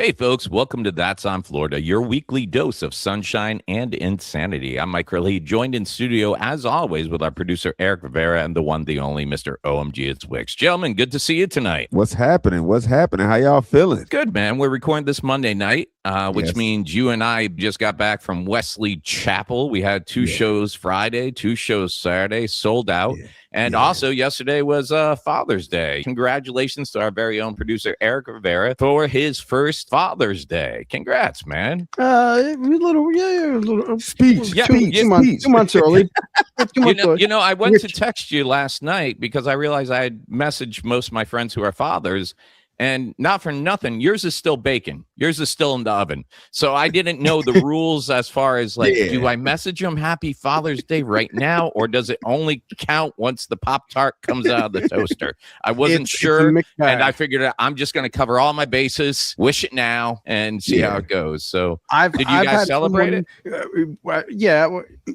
Hey, folks, welcome to That's on Florida, your weekly dose of sunshine and insanity. I'm Myke Herlihy, joined in studio, as always, with our producer, Erick Rivera, and the one, the only, Mr. Omgitswicks. Gentlemen, good to see you tonight. What's happening? How y'all feeling? Good, man. We're recording this Monday night, which means you and I just got back from Wesley Chapel. We had two shows Friday, two shows Saturday, sold out. And also yesterday was Father's Day. Congratulations to our very own producer, Erick Rivera, for his first Father's Day. Congrats, man. A little speech. Two months early. I went to text you last night because I realized I had messaged most of my friends who are fathers. And not for nothing, yours is still baking. Yours is still in the oven. So I didn't know the rules as far as do I message him Happy Father's Day right now, or does it only count once the Pop-Tart comes out of the toaster? I wasn't sure, and I figured I'm just going to cover all my bases, wish it now, and see how it goes. So did you guys celebrate it?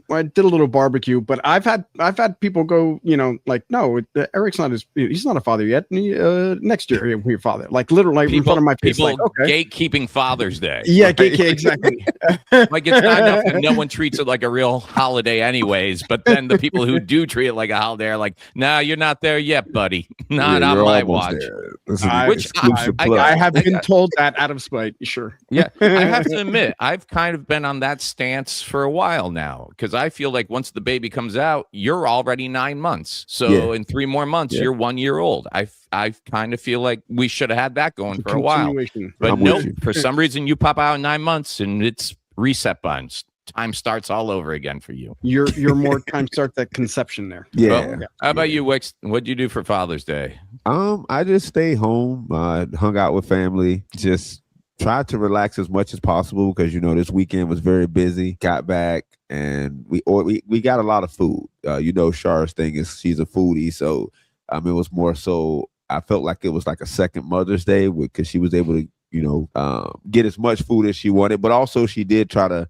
I did a little barbecue, but I've had people go, no, Eric's he's not a father yet. Next year he'll be a father. Like literally in front of my face. People gatekeeping Father's Day. Yeah, right? Exactly. Like it's not enough that no one treats it like a real holiday anyways, but then the people who do treat it like a holiday are like, nah, you're not there yet, buddy. Not on my watch. I have been told that out of spite. Sure. Yeah, I have to admit, I've kind of been on that stance for a while now, because I feel like once the baby comes out, you're already 9 months. So in 3 more months, you're 1 year old. I kind of feel like we should have had that going for a while. But no, for some reason you pop out in 9 months and it's reset buttons. Time starts all over again for you. You're more time starts at conception there. How about you, Wicks? What'd you do for Father's Day? I just stayed home, hung out with family, just tried to relax as much as possible because this weekend was very busy. Got back and we got a lot of food. Char's thing is she's a foodie, so it was more so I felt like it was like a second Mother's Day because she was able to, get as much food as she wanted. But also she did try to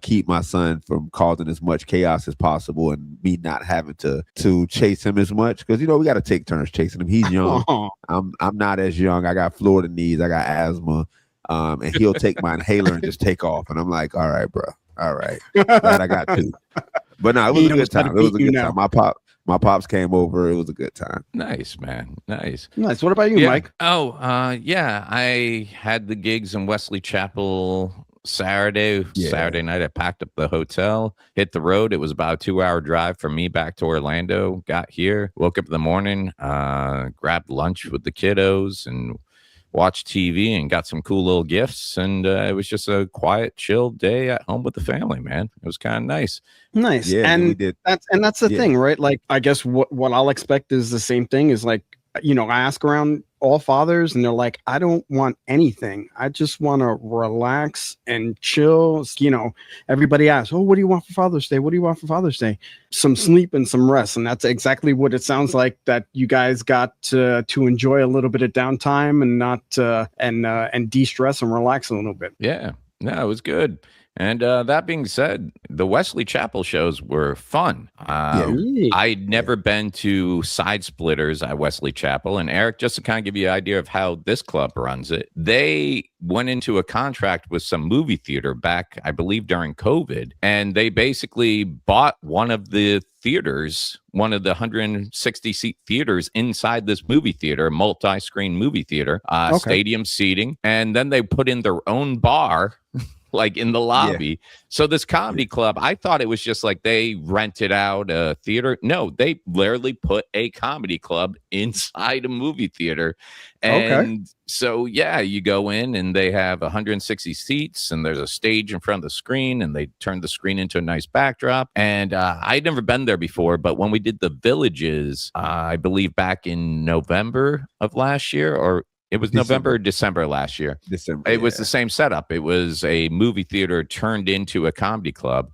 keep my son from causing as much chaos as possible and me not having to chase him as much. Because, we got to take turns chasing him. He's young. I'm not as young. I got Florida knees. I got asthma. And he'll take my inhaler and just take off. And I'm like, all right, bro. All right. Glad I got 2. But no, it was a good time. It was a good time. My pops came over. It was a good time. Nice, man. Nice. What about you, Myke? I had the gigs in Wesley Chapel Saturday night. I packed up the hotel, hit the road. It was about a 2-hour drive from me back to Orlando. Got here, woke up in the morning, grabbed lunch with the kiddos and watched TV and got some cool little gifts. And it was just a quiet, chill day at home with the family, man. It was kind of nice. Nice. Yeah, and we did. That's the thing, right? Like, I guess what I'll expect is the same thing is like, I ask around all fathers and they're like, I don't want anything. I just want to relax and chill. Everybody asks, oh, what do you want for Father's Day? What do you want for Father's Day? Some sleep and some rest. And that's exactly what it sounds like that you guys got to enjoy a little bit of downtime and not and de-stress and relax a little bit. Yeah, no, it was good. And that being said, the Wesley Chapel shows were fun. I'd never been to Side Splitters at Wesley Chapel. And Erick, just to kind of give you an idea of how this club runs it, they went into a contract with some movie theater back, I believe, during COVID. And they basically bought one of the theaters, one of the 160-seat theaters inside this movie theater, multi-screen movie theater, stadium seating. And then they put in their own bar like in the lobby. So this comedy club, I thought it was just like they rented out a theater. No, they literally put a comedy club inside a movie theater. And so, you go in and they have 160 seats and there's a stage in front of the screen and they turned the screen into a nice backdrop. And I'd never been there before, but when we did the Villages, I believe back in November of last year, or it was November or December last year. It was the same setup. It was a movie theater turned into a comedy club.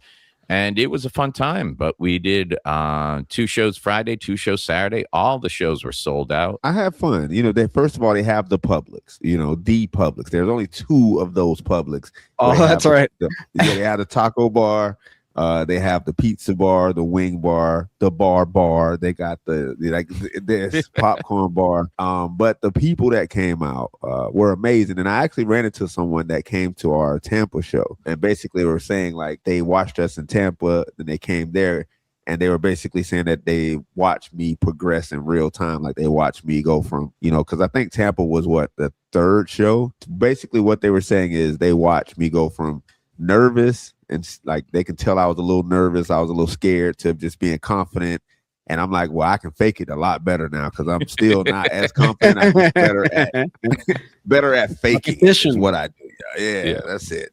And it was a fun time. But we did 2 shows Friday, 2 shows Saturday. All the shows were sold out. I had fun. First of all, they have the Publix, the Publix. There's only 2 of those Publix. Oh, that's right. They had a taco bar. They have the pizza bar, the wing bar, the bar. They got this popcorn bar. But the people that came out were amazing. And I actually ran into someone that came to our Tampa show, and basically were saying like they watched us in Tampa, then they came there, and they were basically saying that they watched me progress in real time. Like they watched me go from, because I think Tampa was the third show. Basically what they were saying is they watched me go from nervous, and like they can tell I was a little nervous, I was a little scared, to just being confident. And I'm like, well, I can fake it a lot better now because I'm still not as confident. I'm just better at faking is what I do. Yeah, that's it.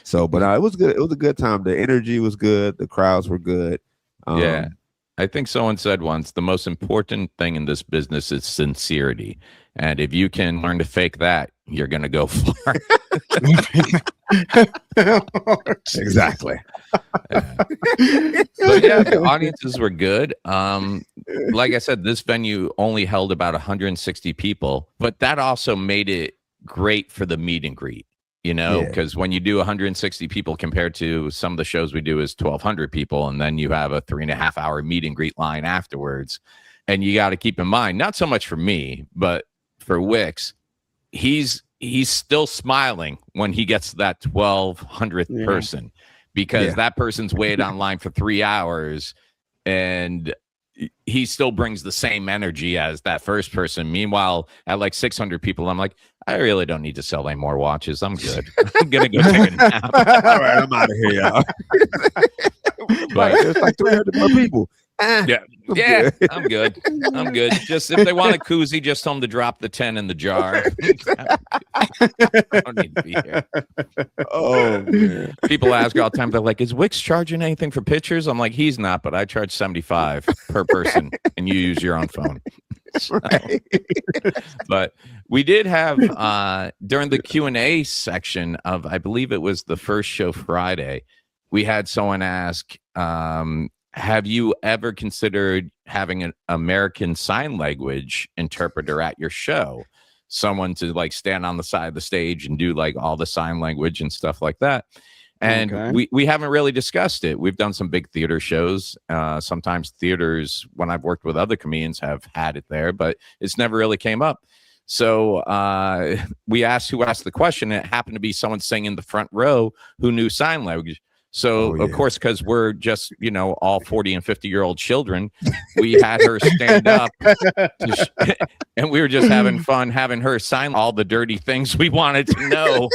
So, but it was good. It was a good time. The energy was good. The crowds were good. Yeah. I think someone said once, the most important thing in this business is sincerity. And if you can learn to fake that, you're going to go far. Exactly. But yeah, the audiences were good. Like I said, this venue only held about 160 people, but that also made it great for the meet and greet. Because when you do 160 people compared to some of the shows we do is 1,200 people, and then you have a 3.5 hour meet and greet line afterwards. And you got to keep in mind, not so much for me, but for Wicks, he's still smiling when he gets that 1,200th person, because that person's waited online for 3 hours, and he still brings the same energy as that first person. Meanwhile, at like 600 people, I'm like, I really don't need to sell any more watches. I'm good. I'm gonna go take a nap. All right, I'm out of here, y'all. But there's like 300 more people. I'm good. I'm good. Just if they want a koozie, just tell them to drop the 10 in the jar. I don't need to be here. Oh man. People ask all the time, they're like, is Wicks charging anything for pictures? I'm like, he's not, but I charge $75 per person, and you use your own phone. So, but we did have during the Q&A section of, I believe it was the first show Friday, we had someone ask, have you ever considered having an American Sign Language interpreter at your show? Someone to like stand on the side of the stage and do like all the sign language and stuff like that. And we haven't really discussed it. We've done some big theater shows. Sometimes theaters, when I've worked with other comedians, have had it there, but it's never really came up. So we asked who asked the question. And it happened to be someone sitting in the front row who knew sign language. So, of course, because we're just, all 40 and 50-year-old children, we had her stand up and we were just having fun having her sign all the dirty things we wanted to know.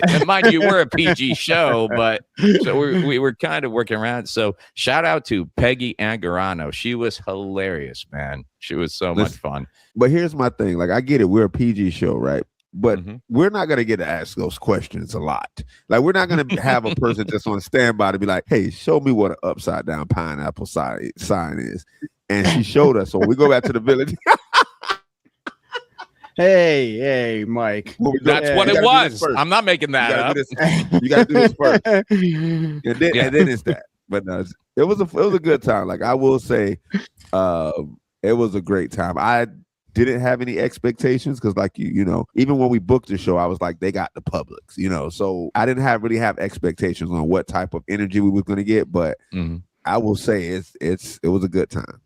And mind you, we're a PG show, but so we were kind of working around. So shout out to Peggy Angarano. She was hilarious, man. She was so much fun. But here's my thing. Like, I get it. We're a PG show, right? But we're not going to get to ask those questions a lot. Like, we're not going to have a person just on standby to be like, hey, show me what an upside down pineapple sign is. And she showed us. So when we go back to the village. Hey, Myke. That's what it was. I'm not making that up. You got to do this first. And then it's that. But no, it was a good time. Like, I will say, it was a great time. I didn't have any expectations because, like, even when we booked the show, I was like, they got the Publix, so I didn't really have expectations on what type of energy we were going to get. But I will say it was a good time.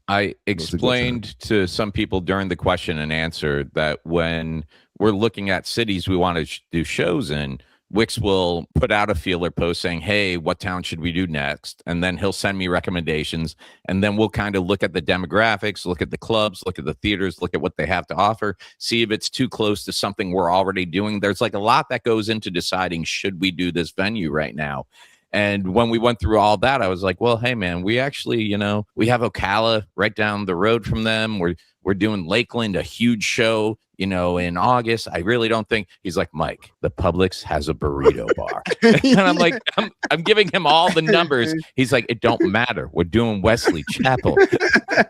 I explained to some people during the question and answer that when we're looking at cities we want to do shows in, Wicks will put out a feeler post saying, hey, what town should we do next? And then he'll send me recommendations. And then we'll kind of look at the demographics, look at the clubs, look at the theaters, look at what they have to offer, see if it's too close to something we're already doing. There's like a lot that goes into deciding, should we do this venue right now? And when we went through all that, I was like, well, hey, man, we actually, we have Ocala right down the road from them. We're doing Lakeland, a huge show, in August. I really don't think. He's like, Myke, the Publix has a burrito bar. And I'm like, I'm giving him all the numbers. He's like, it don't matter. We're doing Wesley Chapel.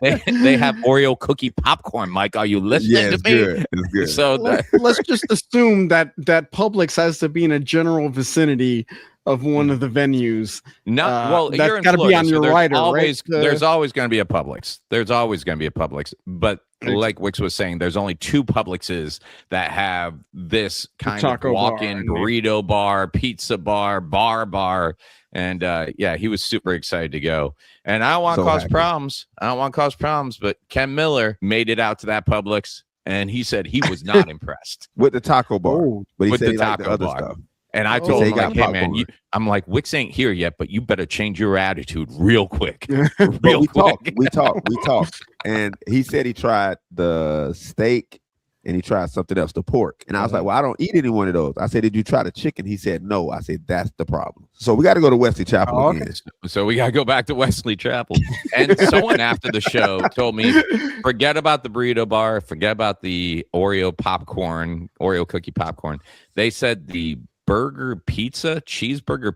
They have Oreo cookie popcorn. Myke, are you listening to me? It's good. So let's just assume that Publix has to be in a general vicinity of one of the venues. Well, that's got to be on your rider, right? There's always going to be a Publix. There's always going to be a Publix. But like Wicks was saying, there's only 2 Publixes that have this kind of walk-in burrito bar, pizza bar, bar. And yeah, he was super excited to go. And I don't want to cause problems. I don't want to cause problems, but Ken Miller made it out to that Publix, and he said he was not impressed with the taco bar. But he with said the he liked the taco other bar. stuff. And I told him, like, hey, man, I'm like, Wicks ain't here yet, but you better change your attitude real quick. We talked. And he said he tried the steak and he tried something else, the pork. And I was like, well, I don't eat any one of those. I said, did you try the chicken? He said, no. I said, that's the problem. So we got to go to Wesley Chapel again. So we got to go back to Wesley Chapel. And someone after the show told me, forget about the burrito bar, forget about the Oreo cookie popcorn. They said the cheeseburger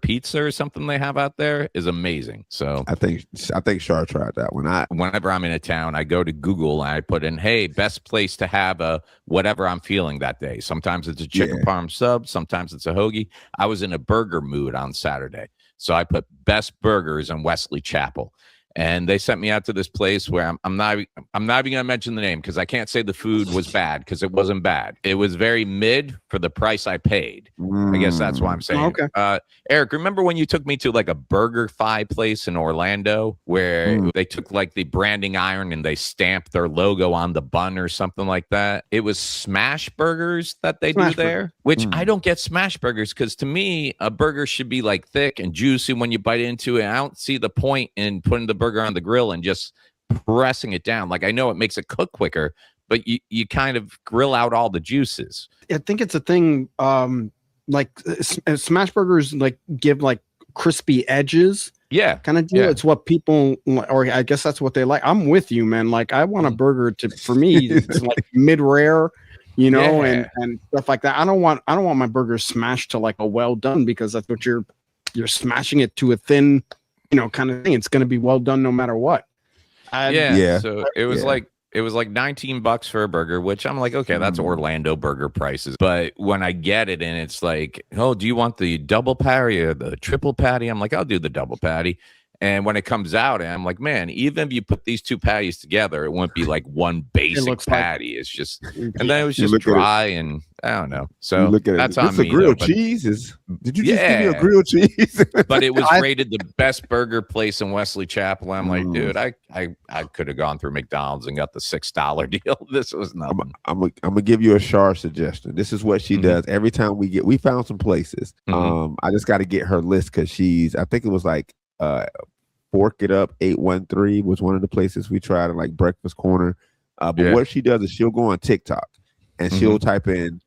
pizza or something they have out there is amazing. So I think Shar tried that one. Whenever I'm in a town, I go to Google and I put in, hey, best place to have a whatever I'm feeling that day. Sometimes it's a chicken parm sub, sometimes it's a hoagie. I was in a burger mood on Saturday, so I put best burgers in Wesley Chapel. And they sent me out to this place where I'm not even gonna mention the name because I can't say the food was bad because it wasn't bad. It was very mid for the price I paid. I guess that's what I'm saying. Okay. Eric, remember when you took me to like a BurgerFi place in Orlando where they took like the branding iron and they stamped their logo on the bun or something like that? It was smash burgers that they do there, which I don't get smash burgers because to me a burger should be like thick and juicy when you bite into it. I don't see the point in putting the burger on the grill and just pressing it down. Like I know it makes it cook quicker, but you kind of grill out all the juices. I think it's a thing. Like smash burgers like give like crispy edges. Yeah, kind of deal. Yeah. It's what people, or I guess that's what they like. I'm with you, man. Like I want a burger for me, it's like mid rare, and stuff like that. I don't want my burger smashed to like a well done because that's what you're smashing it to a thin, kind of thing. It's going to be well done no matter what. So it was like $19 for a burger, which I'm like, okay, that's Orlando burger prices. But when I get it and it's like, oh, do you want the double patty or the triple patty? I'm like, I'll do the double patty. And when it comes out, I'm like, man, even if you put these two patties together, it wouldn't be like one basic patty. It's just, and then it was just dry and I don't know. So that's on me. Grilled cheese did you just give me a grilled cheese? But it was rated the best burger place in Wesley Chapel. I'm like, dude, I could have gone through McDonald's and got the $6 deal. This was nothing. I'm gonna give you a Shar suggestion. This is what she does every time we found some places. I just got to get her list because I think it was like Fork It Up 813 was one of the places we tried at like Breakfast Corner. But what she does is she'll go on TikTok and she'll type in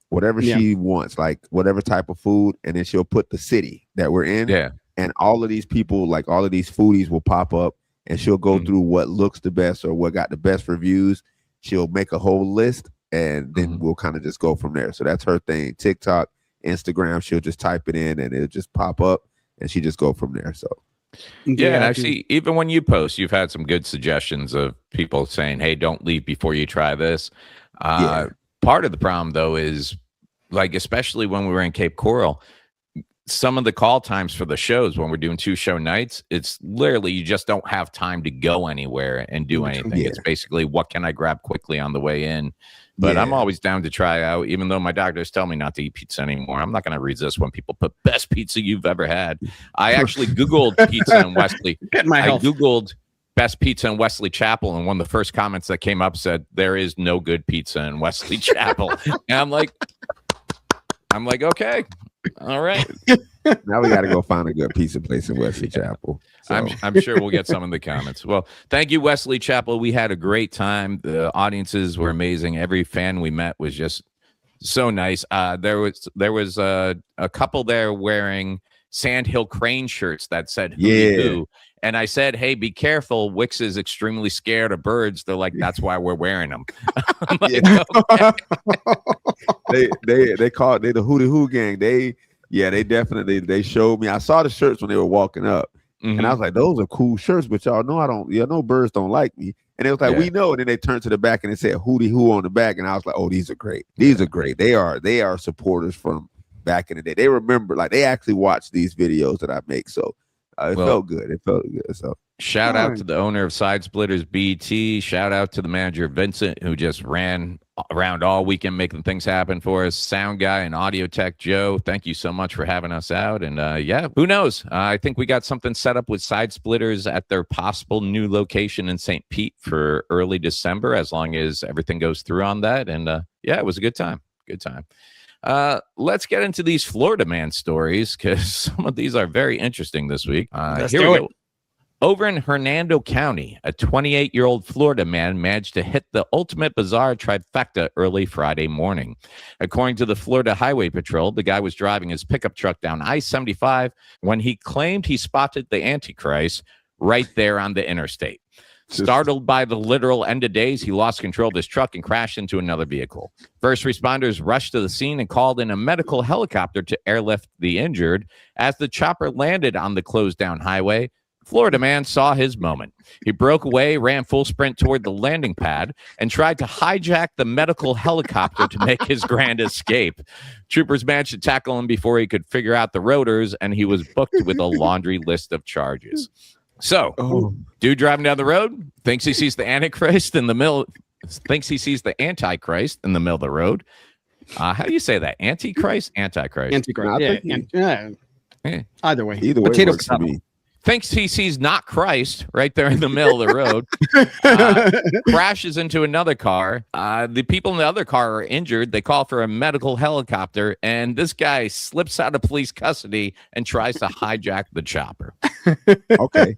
whatever she wants, like whatever type of food, and then she'll put the city that we're in. Yeah. And all of these people, like all of these foodies will pop up and she'll go through what looks the best or what got the best reviews. She'll make a whole list and then we'll kind of just go from there. So that's her thing. TikTok, Instagram, she'll just type it in and it'll just pop up and she just go from there. So and I see even when you post, you've had some good suggestions of people saying, hey, don't leave before you try this. Part of the problem though is like, especially when we were in Cape Coral, some of the call times for the shows when we're doing 2 show nights, it's literally you just don't have time to go anywhere and do anything. It's basically what can I grab quickly on the way in. But I'm always down to try out, even though my doctors tell me not to eat pizza anymore. I'm not going to resist when people put best pizza you've ever had. I actually Googled pizza in Wesley. I Googled best pizza in Wesley Chapel, and one of the first comments that came up said, there is no good pizza in Wesley Chapel. And I'm like, okay. All right. Now we got to go find a good pizza place in Wesley Chapel. So. I'm sure we'll get some in the comments. Well, thank you, Wesley Chapel. We had a great time. The audiences were amazing. Every fan we met was just so nice. There was a couple there wearing Sandhill Crane shirts that said "Who." And I said, hey, be careful. Wicks is extremely scared of birds. They're like, that's why we're wearing them. Like, they called the Hootie Hoo gang. They showed me. I saw the shirts when they were walking up. And I was like, those are cool shirts, but y'all know birds don't like me. And it was like, we know. And then they turned to the back and it said Hootie Hoo on the back. And I was like, oh, these are great. These are great. They are supporters from back in the day. They remember, like they actually watch these videos that I make. So It felt good. It felt good. So shout out to the owner of Side Splitters BT. Shout out to the manager Vincent, who just ran around all weekend making things happen for us. Sound guy and audio tech Joe, thank you so much for having us out. And yeah, who knows? I think we got something set up with Side Splitters at their possible new location in St. Pete for early December, as long as everything goes through on that. And yeah, it was a good time. Good time. Let's get into these Florida man stories, because some of these are very interesting this week. Here we go. Over in Hernando County, a 28-year-old Florida man managed to hit the ultimate bizarre trifecta early Friday morning. According to the Florida Highway Patrol, the guy was driving his pickup truck down I-75 when he claimed he spotted the Antichrist right there on the interstate. Startled by the literal end of days, he lost control of his truck and crashed into another vehicle. First responders rushed to the scene and called in a medical helicopter to airlift the injured. As the chopper landed on the closed-down highway, Florida man saw his moment. He broke away, ran full sprint toward the landing pad, and tried to hijack the medical helicopter to make his grand escape. Troopers managed to tackle him before he could figure out the rotors, and he was booked with a laundry list of charges. So, dude driving down the road thinks he sees the Antichrist in the middle. Thinks he sees the Antichrist in the middle of the road. How do you say that? Antichrist? Antichrist. Antichrist. Yeah. Either way. Either way works for me. Thinks he sees not Christ right there in the middle of the road. Crashes into another car. The people in the other car are injured. They call for a medical helicopter, and this guy slips out of police custody and tries to hijack the chopper. Okay,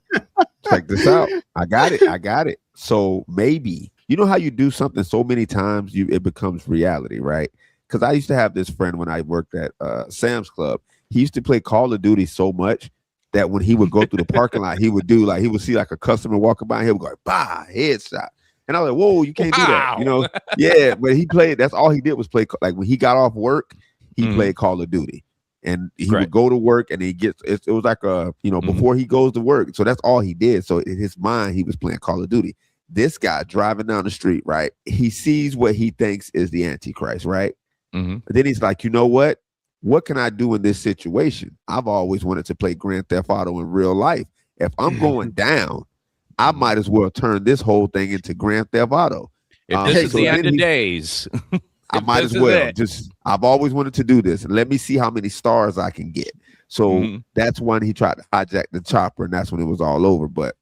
check this out. I got it. So maybe, you know how you do something so many times it becomes reality, right? Because I used to have this friend when I worked at Sam's Club. He used to play Call of Duty so much that when he would go through the parking lot, he would see like a customer walking by, and he would go, bah, headshot. And I was like, whoa, you can't do that. You know? Yeah, but he played, that's all he did was play. Like when he got off work, he played Call of Duty. And he would go to work, and it was like before he goes to work. So that's all he did. So in his mind, he was playing Call of Duty. This guy driving down the street, right? He sees what he thinks is the Antichrist, right? Then he's like, you know what? What can I do in this situation? I've always wanted to play Grand Theft Auto in real life. If I'm going down, I might as well turn this whole thing into Grand Theft Auto. If this is the end of days, I might as well. I've always wanted to do this, and let me see how many stars I can get. So that's when he tried to hijack the chopper, and that's when it was all over. But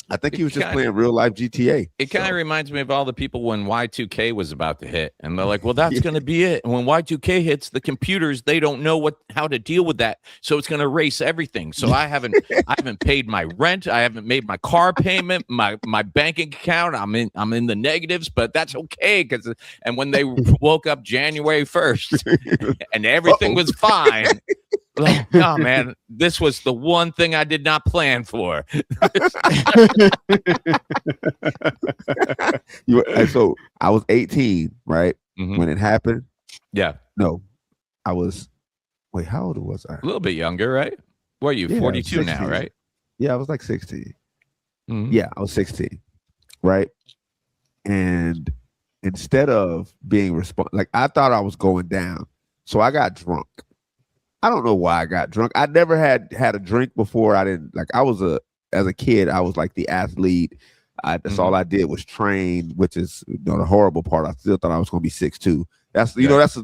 I think he was just playing real life GTA. It kind of reminds me of all the people when Y2K was about to hit, and they're like, well, that's going to be it. And when Y2K hits, the computers, they don't know how to deal with that. So it's going to erase everything. So I haven't paid my rent. I haven't made my car payment, my banking account. I'm in the negatives, but that's okay. And when they woke up January 1st and everything was fine, like, no, man, this was the one thing I did not plan for. So I was 18, right? When it happened. Yeah. No, I was. Wait, how old was I? A little bit younger, right? What are you? 42 now, right? Yeah, I was like 16. Yeah, I was 16, right? And instead of being like I thought I was going down, so I got drunk. I don't know why I got drunk. I never had a drink before. I didn't like. As a kid, I was like the athlete. That's all I did was train, which is the horrible part. I still thought I was going to be 6'2". That's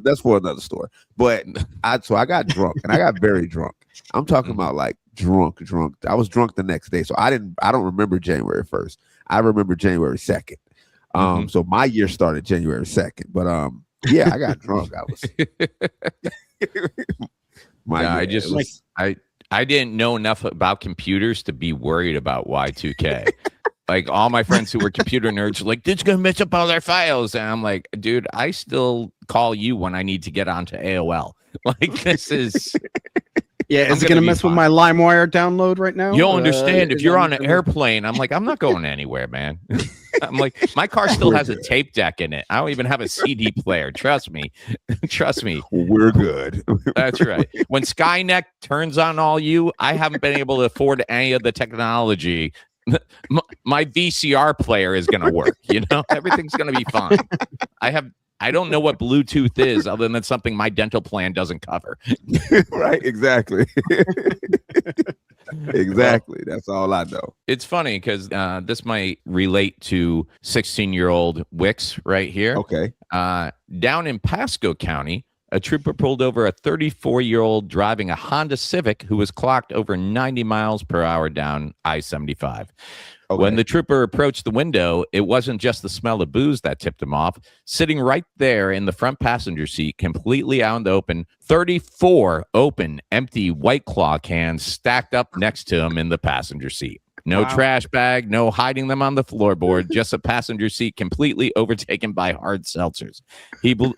that's for another story. But I got drunk, and I got very drunk. I'm talking about like drunk. I was drunk the next day, so I don't remember January 1st. I remember January 2nd. So my year started January 2nd. But yeah, I got drunk. I was. I didn't know enough about computers to be worried about Y2K. Like all my friends who were computer nerds were like, "This is gonna mess up all their files," and I'm like, "Dude, I still call you when I need to get onto AOL. Like this is." Yeah, is it gonna mess with my LimeWire download right now? You'll understand if you're on an airplane. I'm like, I'm not going anywhere, man. I'm like, my car still has a tape deck in it. I don't even have a CD player. Trust me. We're good. That's right. When Skynet turns on all you, I haven't been able to afford any of the technology. My VCR player is going to work. Everything's going to be fine. I don't know what Bluetooth is other than something my dental plan doesn't cover. Right, exactly. Exactly. That's all I know. It's funny because this might relate to 16-year-old Wicks right here. Okay. Down in Pasco County, a trooper pulled over a 34-year-old driving a Honda Civic who was clocked over 90 miles per hour down I-75. Okay. When the trooper approached the window, it wasn't just the smell of booze that tipped him off. Sitting right there in the front passenger seat, completely out in the open, 34 open, empty White Claw cans stacked up next to him in the passenger seat. No trash bag, no hiding them on the floorboard, just a passenger seat completely overtaken by hard seltzers. He blew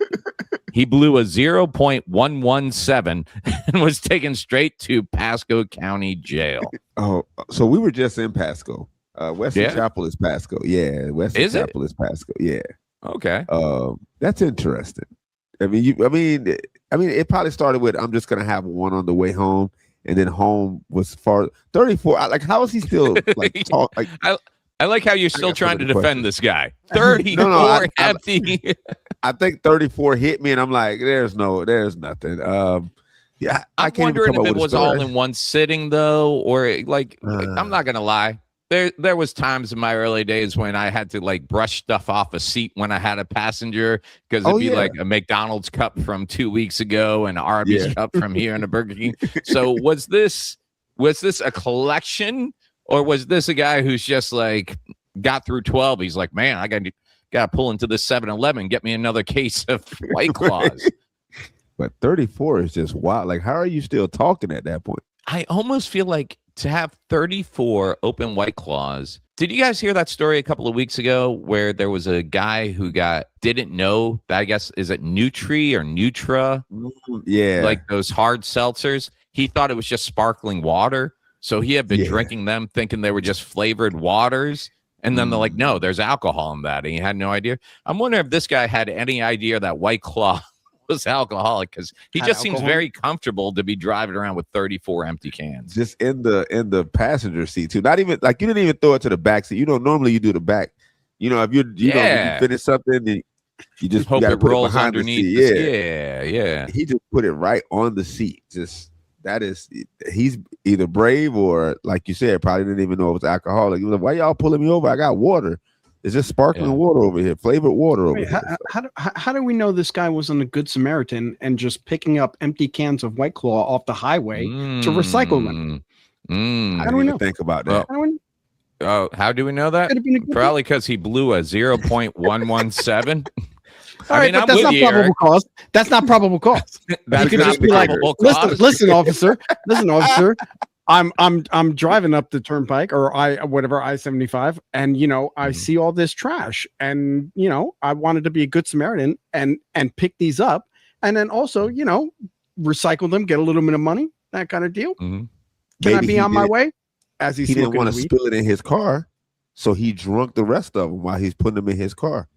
a 0.117 and was taken straight to Pasco County Jail. Oh, so we were just in Pasco. Wesley Chapel is Pasco. Yeah, Wesley Chapel is Pasco. Yeah. Okay. That's interesting. I mean, it probably started with I'm just gonna have one on the way home. And then home was far 34. Like, how is he still like talk? Like, I like how you're still trying to defend this guy. 34 empty. I think 34 hit me, and I'm like, there's nothing. Yeah, I'm wondering if it was all in one sitting though, or like I'm not gonna lie. There was times in my early days when I had to like brush stuff off a seat when I had a passenger because it'd be like a McDonald's cup from 2 weeks ago and an Arby's cup from here and a Burger King. So was this a collection, or was this a guy who's just like got through 12? He's like, man, I got to pull into this 7-Eleven, get me another case of White Claws. But 34 is just wild. Like, how are you still talking at that point? I almost feel like to have 34 open White Claws. Did you guys hear that story a couple of weeks ago where there was a guy who didn't know that, I guess, is it Nutri or Nutra? Yeah. Like those hard seltzers. He thought it was just sparkling water. So he had been drinking them thinking they were just flavored waters. And then they're like, no, there's alcohol in that. And he had no idea. I'm wondering if this guy had any idea that White Claw was alcoholic, because he just seems very comfortable to be driving around with 34 empty cans. Just in the passenger seat too. Not even like you didn't even throw it to the back seat. Normally you do the back. If you finish something, then you just hope it rolls behind underneath. The seat. Yeah. He just put it right on the seat. He's either brave or, like you said, probably didn't even know it was alcoholic. He was like, why y'all pulling me over? I got water. It's just sparkling water over here, flavored water over here. How do we know this guy wasn't a good Samaritan and just picking up empty cans of White Claw off the highway to recycle them? How do we know? Think about that. How do we know that? Probably because he blew a 0.117. All right, but that's not probable cause. That's not probable cause. That could just be like, listen, officer. I'm driving up the turnpike or I-75, and I see all this trash, and I wanted to be a good Samaritan and pick these up, and then also recycle them, get a little bit of money, that kind of deal. Can I be on my way? As he didn't want to spill it in his car, so he drunk the rest of them while he's putting them in his car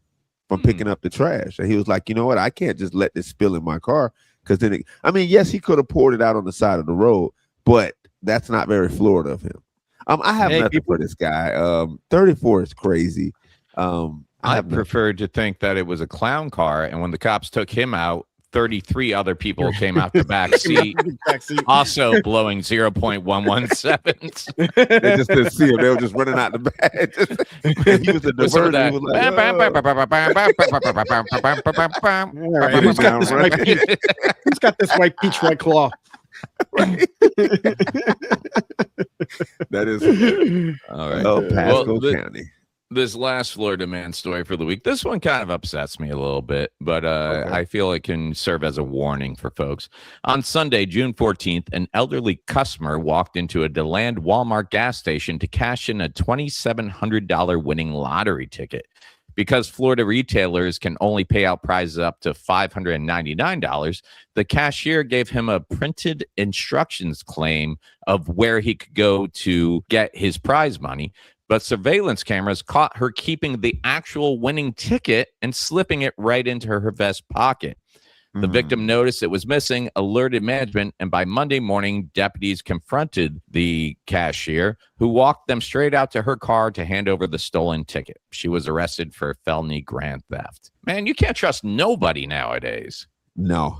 from picking up the trash, and he was like, you know what, I can't just let this spill in my car, because then yes, he could have poured it out on the side of the road, but that's not very Florida of him. I have nothing for this guy. 34 is crazy. I preferred to think that it was a clown car, and when the cops took him out, 33 other people came out the back seat, also blowing 0.117. They just didn't see him. They were just running out the back. He was a diversion. He's got this white peach White Claw. Right. That is all right. Pasco County. This last Florida man story for the week, this one kind of upsets me a little bit, but I feel it can serve as a warning for folks. On Sunday, June 14th, an elderly customer walked into a DeLand Walmart gas station to cash in a $2,700 winning lottery ticket. Because Florida retailers can only pay out prizes up to $599, the cashier gave him a printed instructions claim of where he could go to get his prize money. But surveillance cameras caught her keeping the actual winning ticket and slipping it right into her vest pocket. The victim noticed it was missing, alerted management, and by Monday morning, deputies confronted the cashier, who walked them straight out to her car to hand over the stolen ticket. She was arrested for felony grand theft. Man, you can't trust nobody nowadays. No,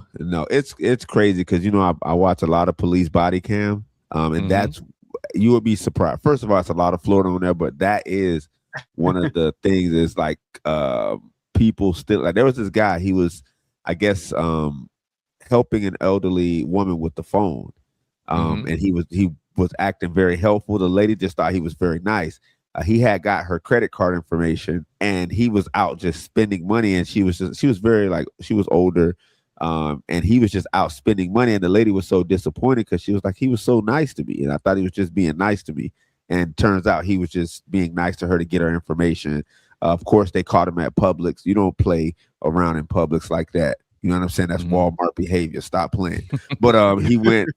it's crazy because I watch a lot of police body cam, and that's you would be surprised. First of all, it's a lot of Florida on there, but that is one of the things is like people still like there was this guy, he was, I guess, helping an elderly woman with the phone. And he was acting very helpful. The lady just thought he was very nice. He had got her credit card information and he was out just spending money, and she was very like, she was older. And he was just out spending money, and the lady was so disappointed because she was like, he was so nice to me, and I thought he was just being nice to me, and turns out he was just being nice to her to get her information. Of course, they caught him at Publix. You don't play around in Publix like that. You know what I'm saying? That's Walmart behavior. Stop playing. But he went.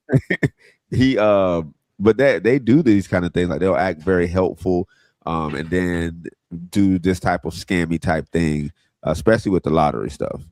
But they do these kind of things. Like they'll act very helpful, and then do this type of scammy type thing, especially with the lottery stuff.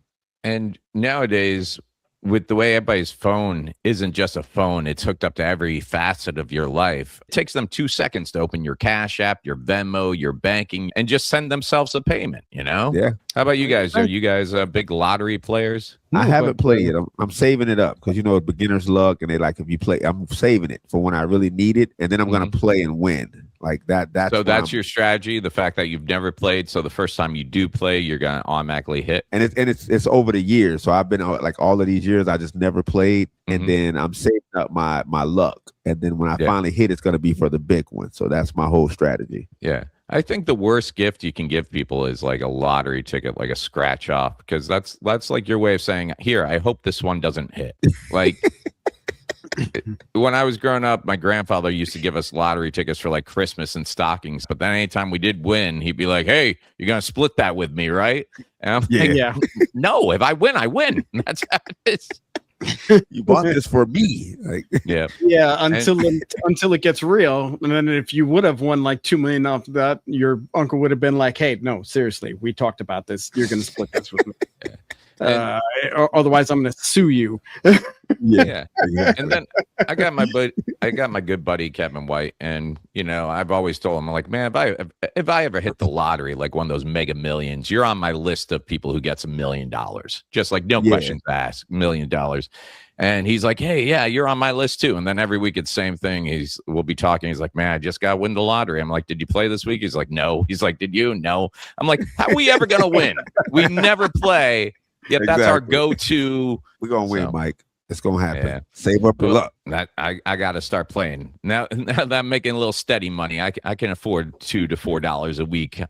And nowadays, with the way everybody's phone isn't just a phone, it's hooked up to every facet of your life. It takes them 2 seconds to open your Cash App, your Venmo, your banking, and just send themselves a payment, you know? Yeah. How about you guys? Are you guys big lottery players? I haven't played it. I'm saving it up because, you know, beginner's luck, and they like, if you play, I'm saving it for when I really need it, and then I'm going to play and win. Like that. That's your strategy. The fact that you've never played, so the first time you do play, you're gonna automatically hit. And it's over the years. So I've been like all of these years, I just never played, and then I'm saving up my luck, and then when I finally hit, it's gonna be for the big one. So that's my whole strategy. Yeah, I think the worst gift you can give people is like a lottery ticket, like a scratch off, because that's like your way of saying, here, I hope this one doesn't hit. Like. When I was growing up, my grandfather used to give us lottery tickets for like Christmas and stockings. But then anytime we did win, he'd be like, "Hey, you're gonna split that with me, right?" And I'm like, yeah. No, if I win, I win. That's how it is. You bought this for me. Like, yeah. Until it gets real. And then if you would have won like $2 million off of that, your uncle would have been like, "Hey, no, seriously, we talked about this. You're gonna split this with me." Otherwise, I'm going to sue you. Yeah. And then I got my good buddy Kevin White, and you know, I've always told him, I'm like, man, if I ever hit the lottery, like one of those Mega Millions, you're on my list of people who gets $1 million. Just like no questions asked, $1 million. And he's like, hey, yeah, you're on my list too. And then every week it's the same thing. We'll be talking. He's like, man, I just got to win the lottery. I'm like, did you play this week? He's like, no. He's like, did you? No. I'm like, how are we ever gonna win? We never play. Yet that's our go-to. We're gonna win, Myke. It's gonna happen. Yeah. Save up your luck. I got to start playing now. Now that I'm making a little steady money, I can afford $2 to $4 a week.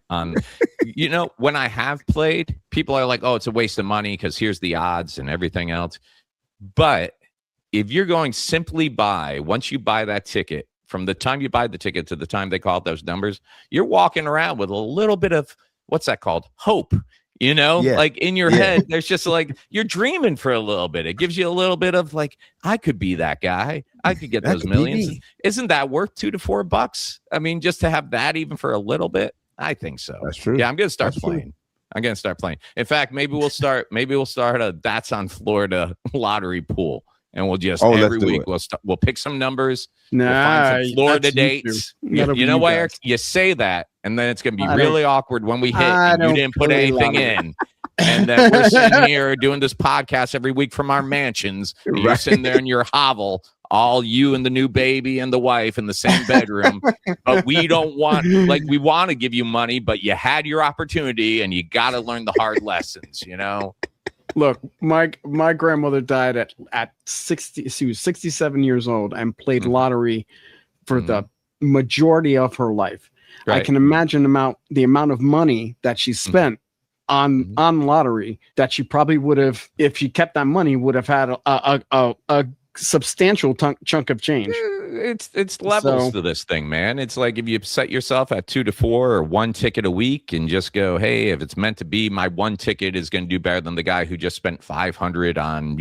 You know, when I have played, people are like, "Oh, it's a waste of money because here's the odds and everything else." But if you're going simply by, once you buy that ticket, from the time you buy the ticket to the time they call out those numbers, you're walking around with a little bit of, what's that called? Hope. You know, like in your head, there's just like, you're dreaming for a little bit. It gives you a little bit of like, I could be that guy. I could get those millions. Isn't that worth $2 to $4? I mean, just to have that even for a little bit. I think so. That's true. Yeah, I'm going to start playing. I'm going to start playing. In fact, maybe we'll start a That's on Florida lottery pool. And we'll just every week we'll pick some numbers. We'll find some Florida dates. You know what, Eric? You say that, and then it's going to be really awkward when we hit. And you didn't put anything in, and then we're sitting here doing this podcast every week from our mansions. And you're sitting there in your hovel, all you and the new baby and the wife in the same bedroom. But we don't want, like, we want to give you money, but you had your opportunity, and you got to learn the hard lessons. You know. Look, my grandmother died at 60. She was 67 years old and played lottery for the majority of her life. Right. I can imagine the amount of money that she spent on lottery that she probably would have, if she kept that money, would have had a substantial chunk of change. It's levels to this thing, man. It's like if you set yourself at 2 to 4 or one ticket a week and just go, hey, if it's meant to be, my one ticket is going to do better than the guy who just spent 500 on,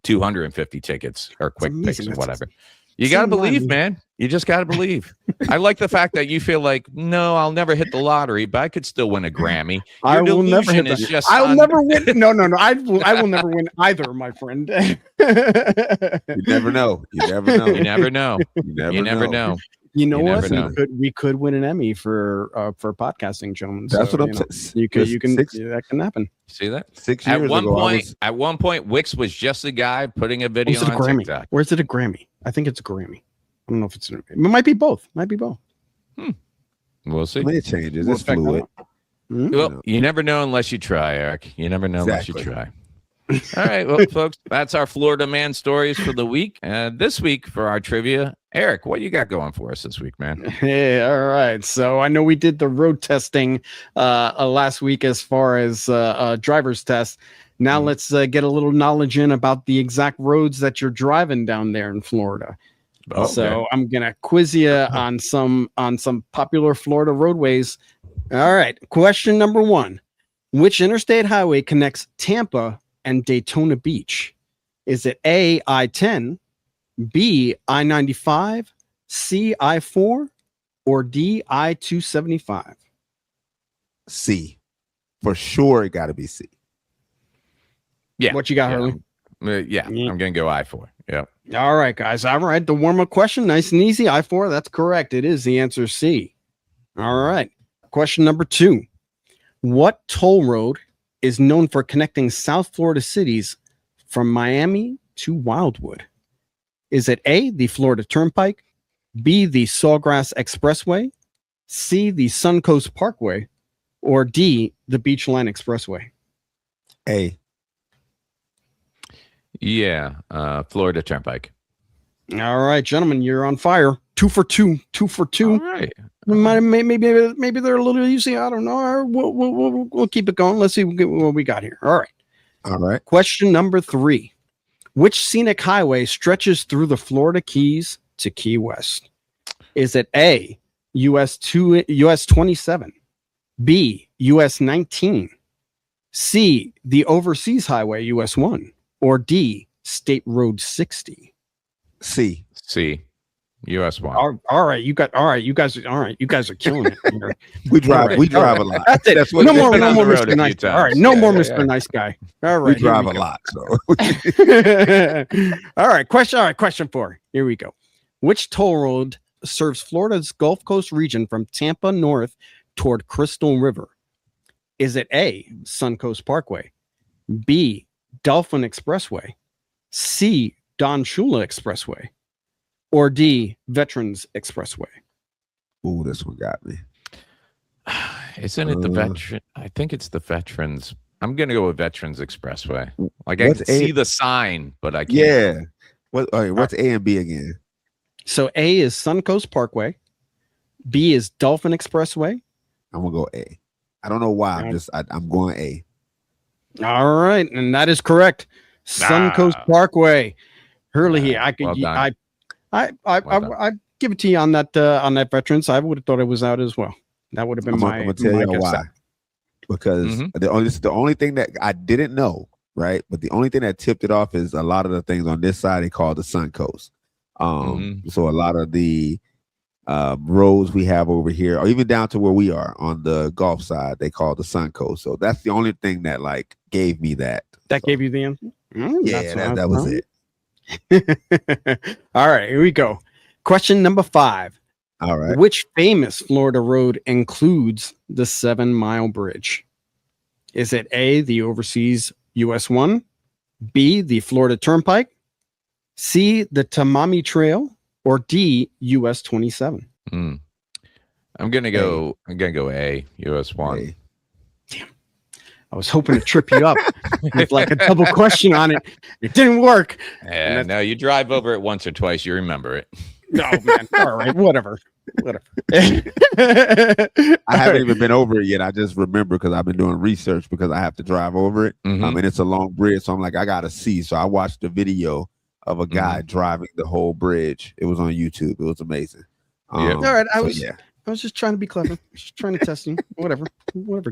250 tickets or quick picks or whatever. You got to believe, man. You just got to believe. I like the fact that you feel like, no, I'll never hit the lottery, but I could still win a Grammy. I will never hit the. I'll never win. No. I will never win either, my friend. You never know. You never know. You never know. You never know. You know what? We could win an Emmy for podcasting, gentlemen. That's what I'm saying. That can happen. See that? 6 years ago. At one point, Wicks was just a guy putting a video on TikTok. Or is it a Grammy? I think it's a Grammy. I don't know if it might be both. Might be both. We'll see. I mean, it changes. We'll It's check that fluid. out. Hmm? Well, you never know unless you try, Eric. You never know unless you try. All right, well, folks, that's our Florida man stories for the week. This week for our trivia, Eric, what you got going for us this week, man? Yeah, all right. So I know we did the road testing last week as far as driver's test. Now let's get a little knowledge in about the exact roads that you're driving down there in Florida. Okay. So I'm gonna quiz you on some popular Florida roadways. All right. Question number 1: which interstate highway connects Tampa and Daytona Beach? Is it A, I-10, B, I-95, C, I-4, or D, I-275? C. For sure, it got to be C. Yeah. What you got, Herlihy? Yeah, I'm going to go I-4. Yeah. All right, guys. All right. The warm-up question, nice and easy. I-4, that's correct. It is the answer C. All right. Question number 2. What toll road is known for connecting South Florida cities from Miami to Wildwood? Is it A, the Florida Turnpike, B, the Sawgrass Expressway, C, the Suncoast Parkway, or D, the Beachline Expressway? A. Yeah, Florida Turnpike. All right, gentlemen, you're on fire. 2 for 2. 2 for 2. All right. Maybe they're a little easy. I don't know. We'll keep it going. Let's see what we got here. All right. All right. Question number 3. Which scenic highway stretches through the Florida Keys to Key West? Is it A, US 27, B, US 19, C, the Overseas Highway US 1, or D, State Road 60? C. US 1. All right, you guys are killing it here. We drive a lot. That's it. That's what No more been on the road Mr. a Nice few Guy. All right, times. no Yeah, more yeah, Mr. yeah. Nice Guy. All right, We drive here a we lot. So go. All right, question 4. Here we go. Which toll road serves Florida's Gulf Coast region from Tampa north toward Crystal River? Is it A, Suncoast Parkway, B, Dolphin Expressway, C, Don Shula Expressway, or D, Veterans Expressway? ooh, this one got me. Isn't it the veteran? I think it's the Veterans. I'm going to go with Veterans Expressway. Like I What's can see the sign, but I can't. Yeah. What's A and B again? So A is Suncoast Parkway, B is Dolphin Expressway. I'm gonna go A. I don't know why. I'm going A. All right, and that is correct. Suncoast Parkway. Herlihy, I could, well done. I give it to you on that Veterans. I would have thought it was out as well. That would have been I'm my. gonna tell you guess. why. Because the only thing that I didn't know, right? But the only thing that tipped it off is a lot of the things on this side they call the Suncoast. So a lot of the roads we have over here, or even down to where we are on the Gulf side, they call the Suncoast. So that's the only thing that like gave me that. That gave you the answer. That was it. All right, here we go. Question number 5. All right. Which famous Florida road includes the 7 Mile Bridge? Is it A, the Overseas US 1, B, the Florida Turnpike, C, the Tamami Trail, or D, US 27? I'm gonna go A, US 1. A. I was hoping to trip you up with like a double question on it. It didn't work. Yeah, no, you drive over it once or twice, you remember it. No, man. All right, whatever. I haven't even been over it yet. I just remember because I've been doing research because I have to drive over it. And it's a long bridge. So I'm like, I gotta see. So I watched the video of a guy driving the whole bridge. It was on YouTube. It was amazing. All right. I was just trying to be clever. Just trying to test you. Whatever,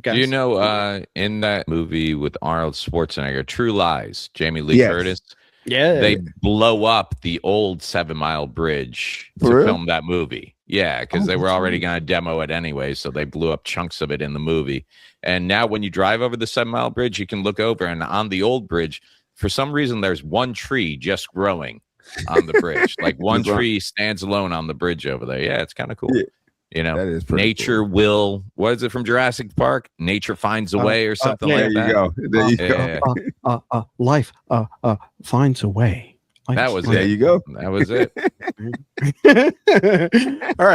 guys. Do you know in that movie with Arnold Schwarzenegger, True Lies, Jamie Lee Curtis? Yeah. They blow up the old 7 Mile Bridge to film that movie. Yeah, because they were already going to demo it anyway, so they blew up chunks of it in the movie. And now when you drive over the 7 Mile Bridge, you can look over, and on the old bridge, for some reason, there's one tree just growing on the bridge. Like one tree stands alone on the bridge over there. Yeah, it's kind of cool. Yeah. You know, that is nature will. What is it from Jurassic Park? Nature finds a way, or something like that. There you go. Life finds a way. That was There it. you go. That was it. All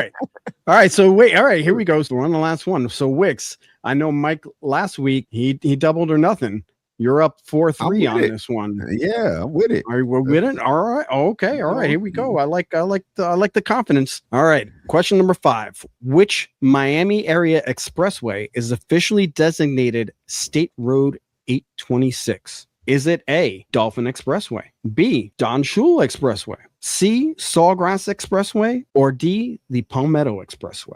right. So wait. All right. Here we go. So we're on the last one. So Wicks, I know Myke last week he doubled or nothing. You're up 4-3 on this one. Yeah, I'm with it. All right, we're with it. All right. Okay. All right. Here we go. I like the confidence. All right. Question number 5. Which Miami area expressway is officially designated State Road 826? Is it A, Dolphin Expressway, B, Don Shul Expressway, C, Sawgrass Expressway, or D, the Palmetto Expressway?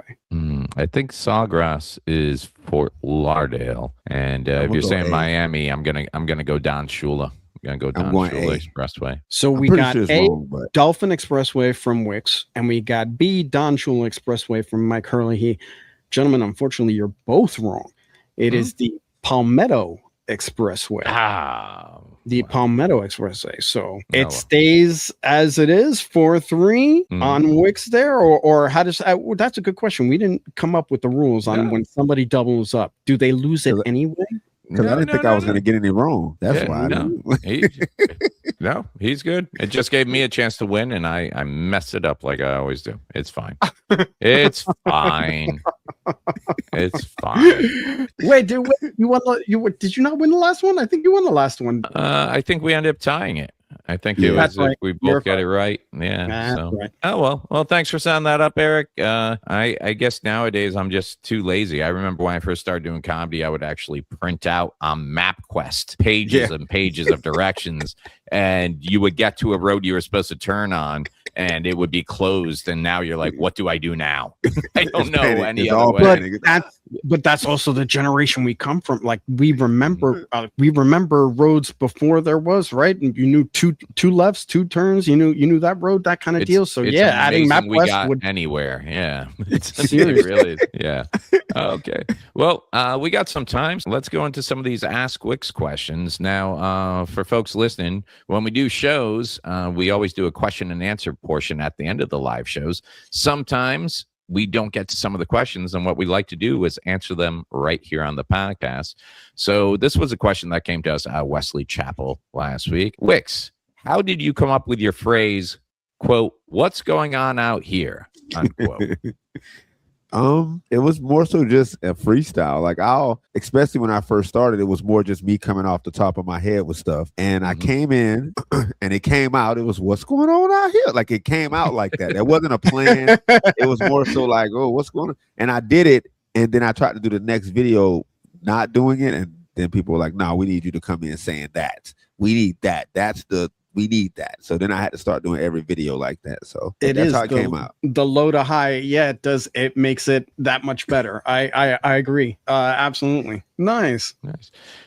I think Sawgrass is Fort Lauderdale, and if you're saying Miami, I'm gonna go Don Shula. I'm gonna go Don Shula Expressway. So we got A, Dolphin Expressway from Wicks, and we got B, Don Shula Expressway from Myke Herlihy. Gentlemen, unfortunately, you're both wrong. It is the Palmetto Expressway. The Palmetto Expressway. So it stays as it is 4-3 on Wicks there, or how does that's a good question. We didn't come up with the rules on when somebody doubles up. Do they lose it anyway? Because I didn't think I was going to get any wrong. That's why. No, he's good. It just gave me a chance to win, and I messed it up like I always do. It's fine. It's fine. It's fine. Wait, did you not win the last one? I think you won the last one. I think we ended up tying it. I think it was right. We both got it right. Yeah. So. Right. Oh well. Thanks for sounding that up, Eric. I guess nowadays I'm just too lazy. I remember when I first started doing comedy, I would actually print out on MapQuest pages and pages of directions, and you would get to a road you were supposed to turn on, and it would be closed. And now you're like, what do I do now? I don't know any other way. But that's also the generation we come from. Like we remember roads before there was, right? And you knew two lefts, 2 turns. You knew that road, that kind of deal. So adding MapQuest would anywhere. Yeah, it's really. Yeah. Okay. Well, we got some time. So let's go into some of these Ask Wicks questions now. For folks listening, when we do shows, we always do a question and answer portion at the end of the live shows. Sometimes we don't get to some of the questions, and what we like to do is answer them right here on the podcast. So this was a question that came to us at Wesley Chapel last week. Wicks, how did you come up with your phrase, quote, "What's going on out here," unquote? It was more so just a freestyle. Like especially when I first started, it was more just me coming off the top of my head with stuff. And I came in and it came out. It was, what's going on out here? Like it came out like that. It wasn't a plan. It was more so like, oh, what's going on? And I did it. And then I tried to do the next video not doing it. And then people were like, no, we need you to come in saying that. We need that. We need that. So then I had to start doing every video like that. So that's how it came out. The low to high. Yeah, it does. It makes it that much better. I agree. Absolutely. Nice.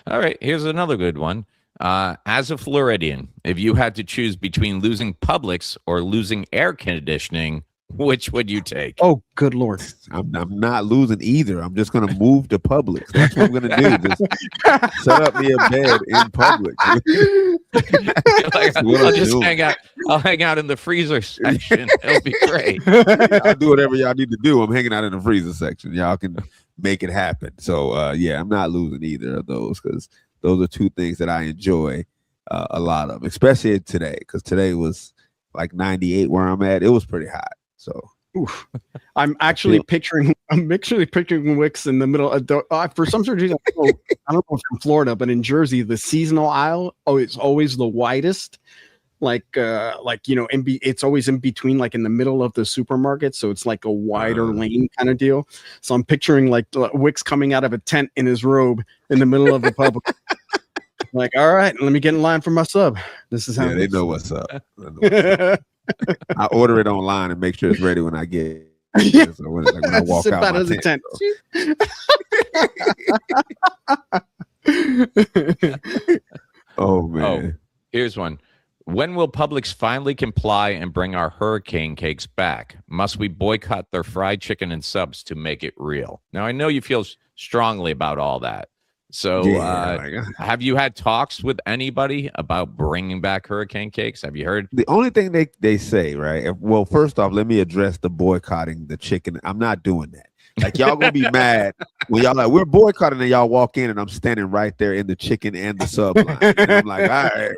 All right. Here's another good one. As a Floridian, if you had to choose between losing Publix or losing air conditioning, which would you take? Oh, good Lord. I'm not losing either. I'm just going to move to Publix. That's what I'm going to do. Just set up me a bed in Publix. I'll just hang out. I'll hang out in the freezer section. It'll be great. I'll do whatever y'all need to do. I'm hanging out in the freezer section. Y'all can make it happen. So, I'm not losing either of those because those are 2 things that I enjoy a lot of, especially today, because today was like 98 where I'm at. It was pretty hot. So oof. I'm actually picturing Wicks in the middle of for some sort of reason. I don't know if in Florida, but in Jersey, the seasonal aisle it's always the widest. It's always in between, like in the middle of the supermarket, so it's like a wider lane kind of deal. So I'm picturing like Wicks coming out of a tent in his robe in the middle of the public. Like, all right, let me get in line for my sub. This is how they know what's up. I order it online and make sure it's ready when I get it. So when I walk out of the tent. Oh man. Here's one. When will Publix finally comply and bring our hurricane cakes back? Must we boycott their fried chicken and subs to make it real? Now I know you feel strongly about all that. So have you had talks with anybody about bringing back hurricane cakes? Have you heard? The only thing they say, right? Well, first off, let me address the boycotting the chicken. I'm not doing that. Like, y'all gonna be mad when y'all like, we're boycotting, and y'all walk in and I'm standing right there in the chicken and the sub line. And I'm like, all right,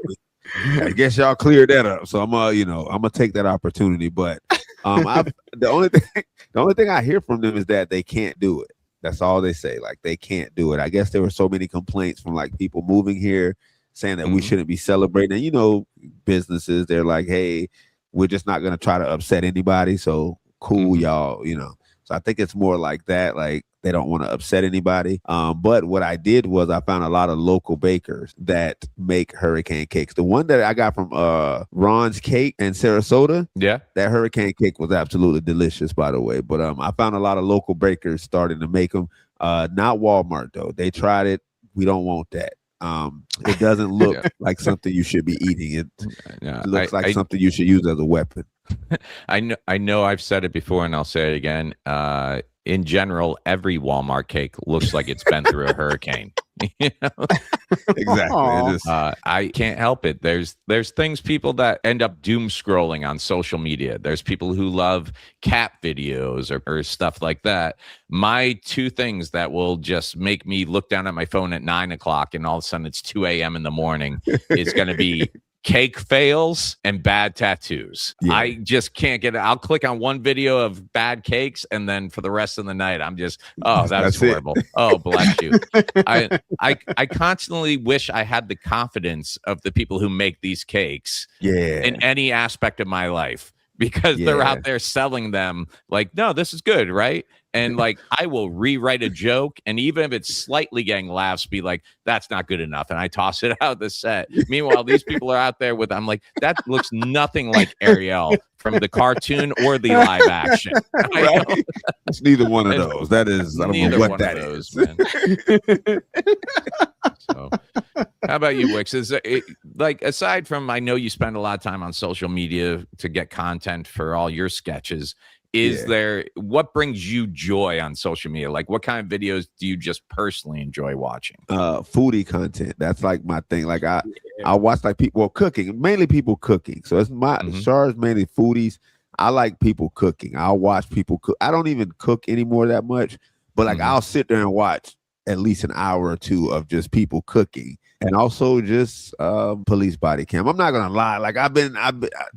I guess y'all cleared that up. So I'm gonna take that opportunity. But the only thing I hear from them is that they can't do it. That's all they say. Like they can't do it. I guess there were so many complaints from like people moving here saying that we shouldn't be celebrating. And businesses, they're like, hey, we're just not gonna try to upset anybody. So cool, y'all, So I think it's more like that. Like they don't want to upset anybody. But what I did was I found a lot of local bakers that make hurricane cakes. The one that I got from Ron's Cake in Sarasota, that hurricane cake was absolutely delicious, by the way. But I found a lot of local bakers starting to make them. Not Walmart though. They tried it. We don't want that. It doesn't look like something you should be eating. It looks like something you should use as a weapon. I know I've said it before and I'll say it again. In general, every Walmart cake looks like it's been through a hurricane. Exactly. I can't help it. There's things people that end up doom scrolling on social media. There's people who love cat videos or stuff like that. My two things that will just make me look down at my phone at 9 o'clock and all of a sudden it's 2 a.m. in the morning is going to be cake fails and bad tattoos. I just can't get it. I'll click on one video of bad cakes and then for the rest of the night I'm just, that's horrible. Oh, bless you. I constantly wish I had the confidence of the people who make these cakes in any aspect of my life, because they're out there selling them like, no, this is good, right? And like, I will rewrite a joke, and even if it's slightly getting laughs, be like, that's not good enough, and I toss it out the set. Meanwhile, these people are out there with, I'm like, that looks nothing like Ariel from the cartoon or the live action. Right? It's neither one of those. That is, I don't know what that is. Man. So, how about you, Wicks? Is it, like, aside from, I know you spend a lot of time on social media to get content for all your sketches. Is there, what brings you joy on social media? Like, what kind of videos do you just personally enjoy watching? Foodie content. That's like my thing. Like I watch like people cooking, mainly people cooking. So it's my Char's mainly foodies. I like people cooking. I'll watch people cook. I don't even cook anymore that much, but like I'll sit there and watch at least an hour or two of just people cooking. And also just police body cam. I'm not gonna lie, like I've been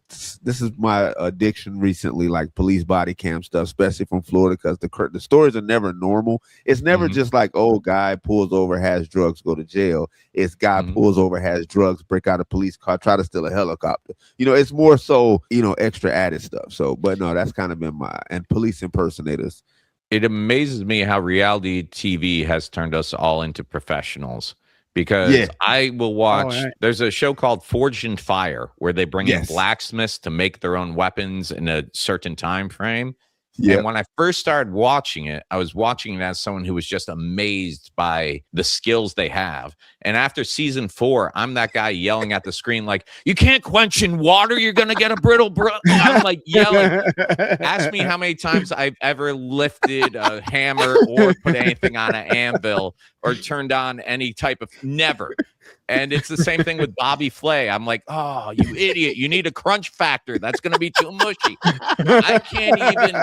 this is my addiction recently, like police body cam stuff, especially from Florida, because the stories are never normal. It's never just like, oh, guy pulls over, has drugs, go to jail. It's guy pulls over, has drugs, break out a police car, try to steal a helicopter. It's more so, extra added stuff. So, but no, that's kind of been and police impersonators. It amazes me how reality TV has turned us all into professionals. Because I will watch, there's a show called Forged in Fire where they bring in blacksmiths to make their own weapons in a certain time frame. And when I first started watching it, I was watching it as someone who was just amazed by the skills they have. And after season 4, I'm that guy yelling at the screen like, you can't quench in water, you're going to get a brittle I'm like yelling. Ask me how many times I've ever lifted a hammer or put anything on an anvil or turned on any type of, never. And it's the same thing with Bobby Flay. I'm like, oh, you idiot. You need a crunch factor. That's going to be too mushy. I can't even.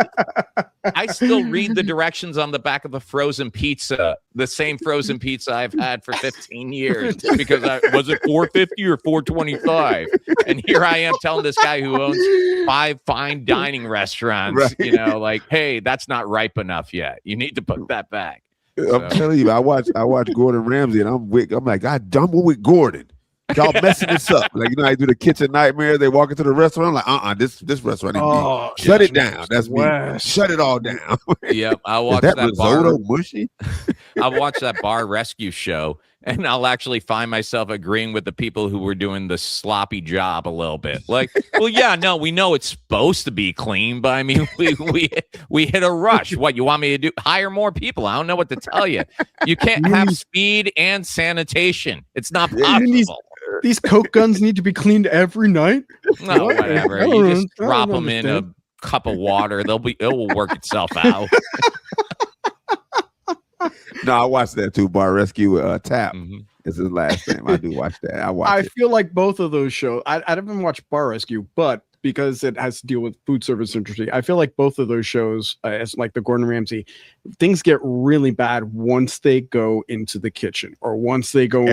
I still read the directions on the back of a frozen pizza, the same frozen pizza I've had for 15 years, because was it $4.50 or $4.25? And here I am telling this guy who owns 5 fine dining restaurants, like, hey, that's not ripe enough yet. You need to put that back. I'm telling you, I watch Gordon Ramsay, and I'm like, God, I'm with Gordon. Y'all messing this up. Like, I do the kitchen nightmare. They walk into the restaurant. I'm like, this restaurant. Shut it down. That's me. Shut it all down. Yep, I watch that risotto mushy. I'll watch that bar rescue show, and I'll actually find myself agreeing with the people who were doing the sloppy job a little bit. Like, well, yeah, no, we know it's supposed to be clean, but I mean, we hit a rush. What you want me to do? Hire more people? I don't know what to tell you. You can't have speed and sanitation. It's not possible. These Coke guns need to be cleaned every night. No, whatever. You just drop them in a cup of water. It will work itself out. No, I watched that too. Bar Rescue Tap is his last name. I do watch that. I feel like both of those shows. I haven't watched Bar Rescue, but because it has to deal with food service industry. I feel like both of those shows, as like the Gordon Ramsay, things get really bad once they go into the kitchen or once they go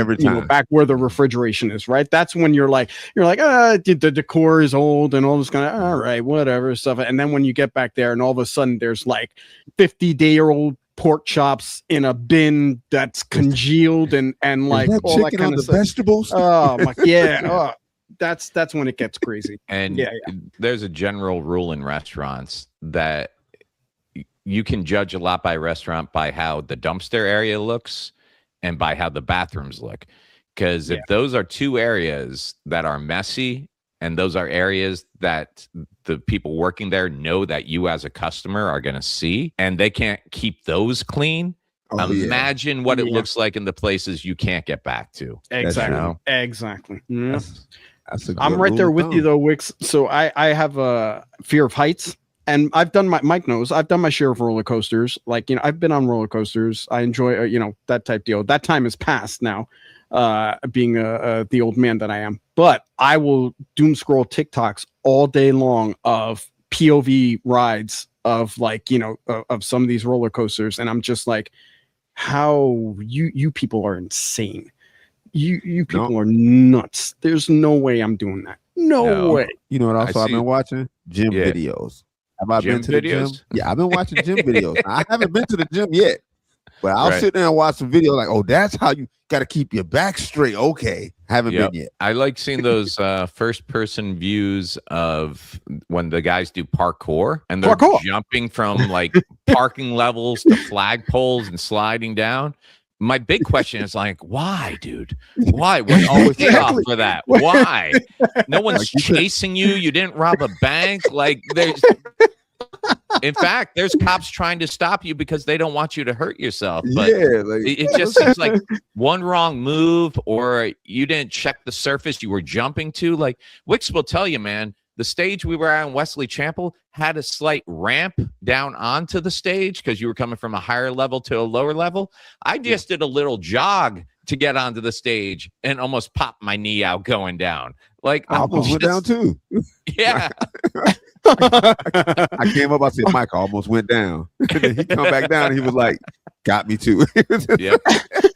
back where the refrigeration is, right? That's when you're like, the decor is old and all this kind of, all right, whatever stuff. And then when you get back there and all of a sudden there's like 50-day-old pork chops in a bin that's congealed and like all that kind of stuff. Vegetables. Oh my, yeah. That's when it gets crazy. And there's a general rule in restaurants that you can judge a lot by restaurant by how the dumpster area looks and by how the bathrooms look. Because if those are two areas that are messy and those are areas that the people working there know that you as a customer are going to see and they can't keep those clean, imagine what it looks like in the places you can't get back to. Exactly. Exactly. Yeah. I'm right there with you though, Wicks. So I have a fear of heights, and I've done Myke knows I've done my share of roller coasters. Like, I've been on roller coasters. I enjoy, that type deal. That time is past now, being the old man that I am. But I will doom scroll TikToks all day long of POV rides of like, of some of these roller coasters. And I'm just like, how you people are insane. You people are nuts. There's no way I'm doing that. No way. You know what also I've been watching? Gym videos. Have I been to the gym? Yeah, I've been watching gym videos. I haven't been to the gym yet, but I'll sit there and watch some video like, oh, that's how you got to keep your back straight. Okay. Haven't been yet. I like seeing those first person views of when the guys do parkour and they're jumping from like parking levels to flagpoles and sliding down. My big question is like, why, dude? Why? What's the payoff for that? Why? No one's chasing you. You didn't rob a bank. Like, in fact, there's cops trying to stop you because they don't want you to hurt yourself. But it just seems like one wrong move or you didn't check the surface you were jumping to. Like, Wicks will tell you, man, the stage we were at in Wesley Chapel had a slight ramp down onto the stage because you were coming from a higher level to a lower level. I just did a little jog to get onto the stage and almost popped my knee out going down. Like, I almost went down too. Yeah. I came up, I said, Myke, I almost went down. And then he come back down and he was like, got me too. Yep.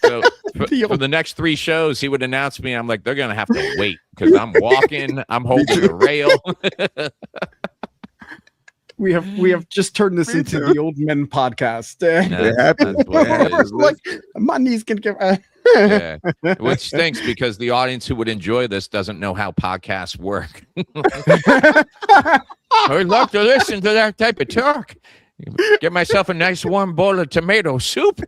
So for the next 3 shows, he would announce me. I'm like, they're going to have to wait because I'm walking, I'm holding the rail. We have just turned this into the old men podcast. That's like, my knees can get. Which stinks because the audience who would enjoy this doesn't know how podcasts work. I would love to listen to that type of talk. Get myself a nice warm bowl of tomato soup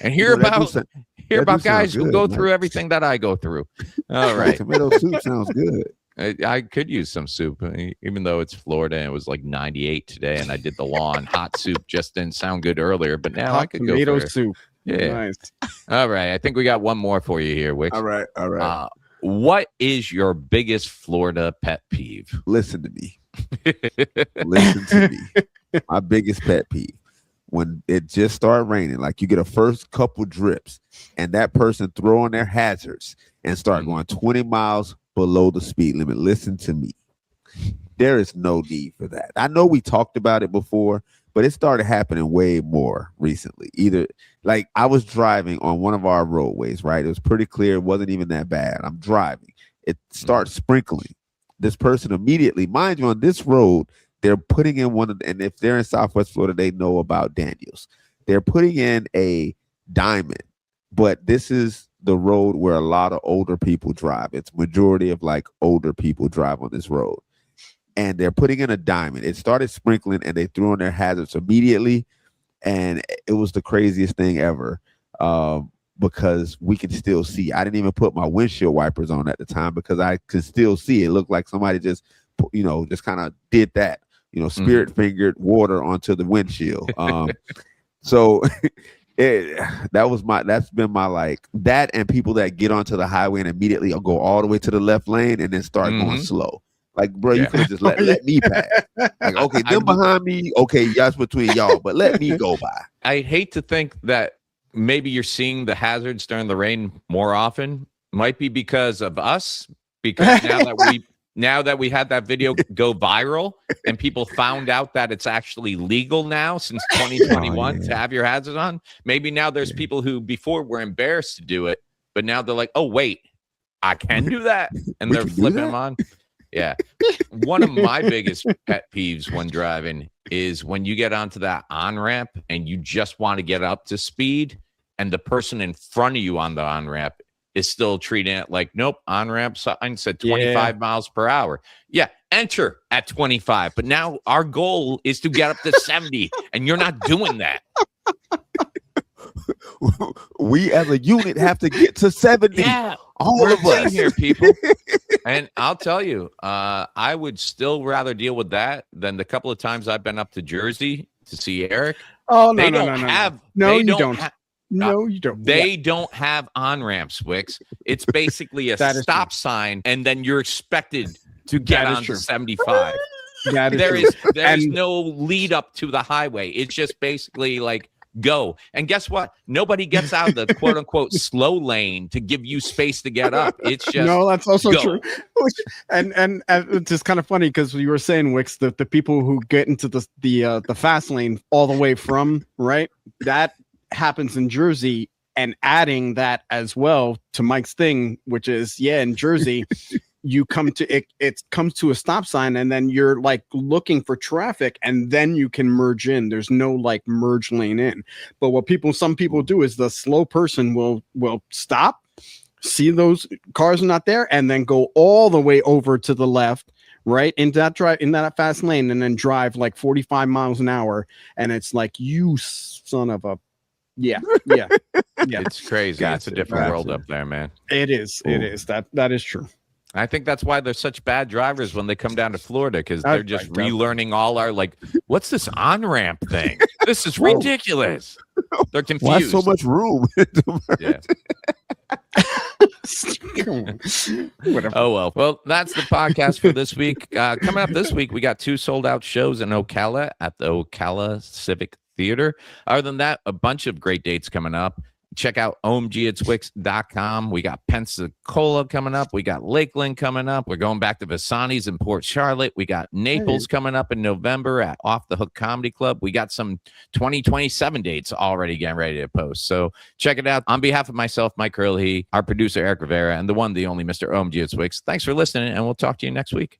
and hear about guys who go through everything that I go through. All right. Tomato soup sounds good. I could use some soup, even though it's Florida and it was like 98 today, and I did the lawn. Hot soup just didn't sound good earlier, but now I could go for tomato soup. Yeah. Nice. All right. I think we got one more for you here, Wicks. All right. What is your biggest Florida pet peeve? Listen to me. Listen to me. My biggest pet peeve. When it just started raining, like you get a first couple drips and that person throw on their hazards and start going 20 miles below the speed limit. Listen to me. There is no need for that. I know we talked about it before, but it started happening way more recently. Either like I was driving on one of our roadways, right? It was pretty clear. It wasn't even that bad. I'm driving. It starts sprinkling. This person immediately, mind you, on this road, they're putting in and if they're in Southwest Florida, they know about Daniels. They're putting in a diamond, but this is the road where a lot of older people drive. It's majority of like older people drive on this road. And they're putting in a diamond. It started sprinkling and they threw on their hazards immediately. And it was the craziest thing ever because we could still see. I didn't even put my windshield wipers on at the time because I could still see. It looked like somebody just kind of did that, spirit fingered water onto the windshield. So that's been my like that, and people that get onto the highway and immediately go all the way to the left lane and then start going slow. Like, bro, you could have just let me pass. Like, okay, them behind me, okay, that's between y'all, but let me go by. I hate to think that maybe you're seeing the hazards during the rain more often. Might be because of us, because now that now that we had that video go viral and people found out that it's actually legal now since 2021 to have your hazards on, maybe now there's people who before were embarrassed to do it, but now they're like, oh, wait, I can do that. And they're flipping them on. Yeah. One of my biggest pet peeves when driving is when you get onto that on-ramp and you just want to get up to speed and the person in front of you on the on-ramp is still treating it like, nope, on-ramp sign said 25 miles per hour. Yeah, enter at 25. But now our goal is to get up to 70, and you're not doing that. We as a unit have to get to 70. Yeah, all of us here, people. And I'll tell you, I would still rather deal with that than the couple of times I've been up to Jersey to see Eric. Oh, no, no, you don't. No, you don't. They don't have on-ramps, Wicks. It's basically a stop sign, and then you're expected to get on to 75. There is no lead up to the highway. It's just basically like go. And guess what? Nobody gets out of the quote unquote slow lane to give you space to get up. It's just no, that's also true. And it's just kind of funny because you were saying, Wicks, the people who get into the fast lane all the way from right, that happens in Jersey. And adding that as well to Mike's thing, which is in Jersey, you come to it comes to a stop sign and then you're like looking for traffic and then you can merge in. There's no like merge lane in. But what some people do is the slow person will stop, see those cars are not there, and then go all the way over to the left, right into that fast lane, and then drive like 45 miles an hour. And it's like, you son of a yeah. It's crazy. It's a different world up there, man. It is. Ooh. It is. That is true. I think that's why they're such bad drivers when they come down to Florida, because they're just relearning all our like, what's this on-ramp thing? This is ridiculous. They're confused. Why so much room? Yeah. Oh well, that's the podcast for this week. Coming up this week, we got 2 sold-out shows in Ocala at the Ocala Civic Theater. Other than that, a bunch of great dates coming up. Check out Omgitswicks.com. We got Pensacola coming up. We got Lakeland coming up. We're going back to Visani's in Port Charlotte. We got Naples coming up in November at Off the Hook Comedy Club. We got some 2027 dates already getting ready to post. So check it out. On behalf of myself, Myke Herlihy, our producer, Erick Rivera, and the one, the only Mr. Omgitswicks, thanks for listening, and we'll talk to you next week.